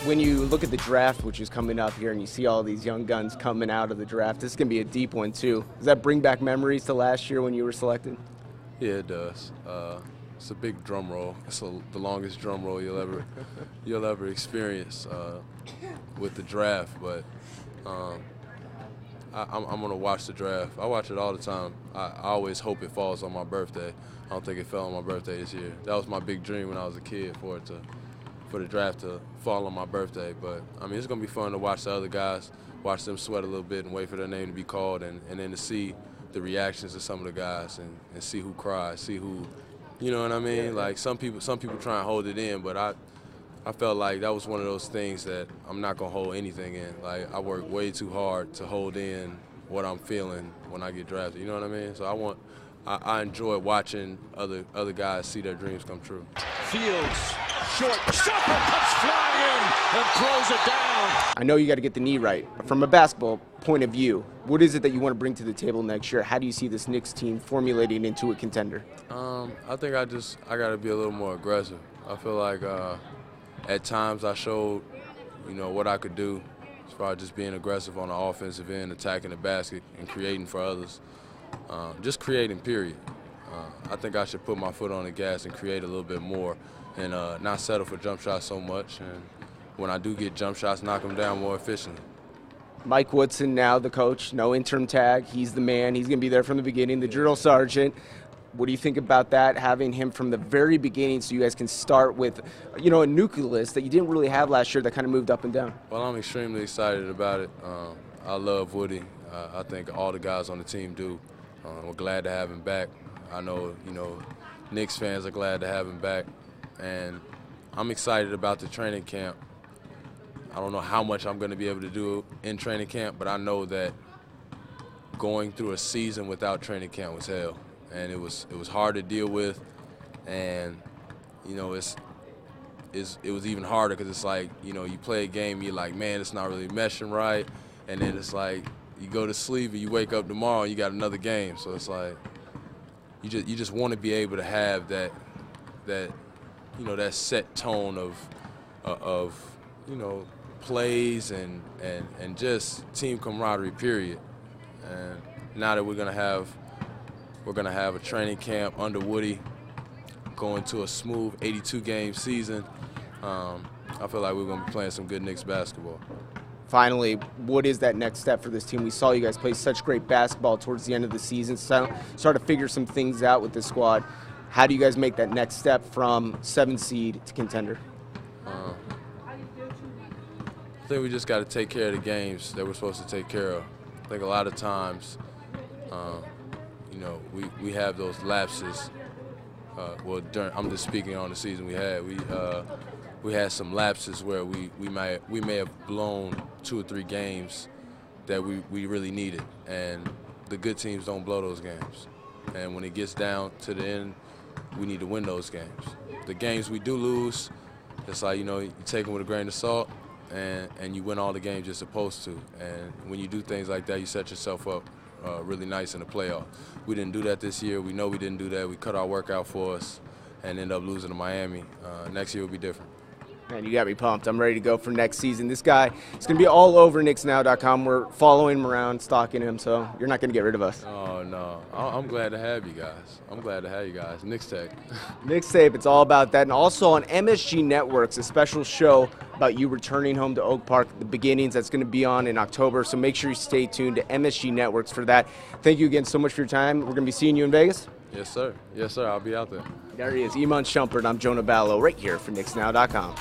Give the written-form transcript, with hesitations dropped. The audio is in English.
When you look at the draft, which is coming up here, and you see all these young guns coming out of the draft, this is going to be a deep one too. Does that bring back memories to last year when you were selected? Yeah, it does. It's a big drum roll. It's the longest drum roll you'll ever experience with the draft. But I'm gonna watch the draft. I watch it all the time. I always hope it falls on my birthday. I don't think it fell on my birthday this year. That was my big dream when I was a kid, for the draft to fall on my birthday. But I mean, it's gonna be fun to watch the other guys, watch them sweat a little bit and wait for their name to be called, and then to see the reactions of some of the guys and see who cries, see who, you know what I mean? Like some people try and hold it in, but I felt like that was one of those things that I'm not gonna hold anything in. Like I work way too hard to hold in what I'm feeling when I get drafted. You know what I mean? So I enjoy watching other guys see their dreams come true. Fields, short, Shumpert comes flying in and throws it down. I know you got to get the knee right. From a basketball point of view, what is it that you want to bring to the table next year? How do you see this Knicks team formulating into a contender? I think I got to be a little more aggressive. I feel like at times I showed, what I could do as far as just being aggressive on the offensive end, attacking the basket and creating for others. Just creating, period. I think I should put my foot on the gas and create a little bit more and not settle for jump shots so much. And when I do get jump shots, knock them down more efficiently. Mike Woodson now the coach, no interim tag. He's the man. He's going to be there from the beginning, the drill sergeant. What do you think about that, having him from the very beginning so you guys can start with, a nucleus that you didn't really have last year that kind of moved up and down? Well, I'm extremely excited about it. I love Woody. I think all the guys on the team do. We're glad to have him back. I know, Knicks fans are glad to have him back. And I'm excited about the training camp. I don't know how much I'm going to be able to do in training camp, but I know that going through a season without training camp was hell. And it was hard to deal with. And, it was even harder because it's like, you play a game, you're like, man, it's not really meshing right. And then it's like, you go to sleep and you wake up tomorrow and you got another game. So it's like you just want to be able to have that set tone of plays and just team camaraderie, period. And now that we're gonna have a training camp under Woody, going to a smooth 82-game season, I feel like we're gonna be playing some good Knicks basketball. Finally, what is that next step for this team? We saw you guys play such great basketball towards the end of the season, so start to figure some things out with this squad. How do you guys make that next step from 7 seed to contender? I think we just got to take care of the games that we're supposed to take care of. I think a lot of times, we have those lapses. I'm just speaking on the season we had. We had some lapses where we may have blown 2 or 3 games that we really needed, and the good teams don't blow those games. And when it gets down to the end, we need to win those games. The games we do lose, it's like, you take them with a grain of salt, and you win all the games you're supposed to. And when you do things like that, you set yourself up really nice in the playoff. We didn't do that this year. We know we didn't do that. We cut our work out for us and end up losing to Miami. Next year will be different. Man, you got me pumped. I'm ready to go for next season. This guy is going to be all over KnicksNow.com. We're following him around, stalking him, so you're not going to get rid of us. Oh, no. I'm glad to have you guys. I'm glad to have you guys. Knicks Tech. Knicks Tape, it's all about that. And also on MSG Networks, a special show about you returning home to Oak Park, the beginnings, that's going to be on in October. So make sure you stay tuned to MSG Networks for that. Thank you again so much for your time. We're going to be seeing you in Vegas. Yes, sir. Yes, sir. I'll be out there. There he is, Iman Shumpert. I'm Jonah Ballo, right here for KnicksNow.com.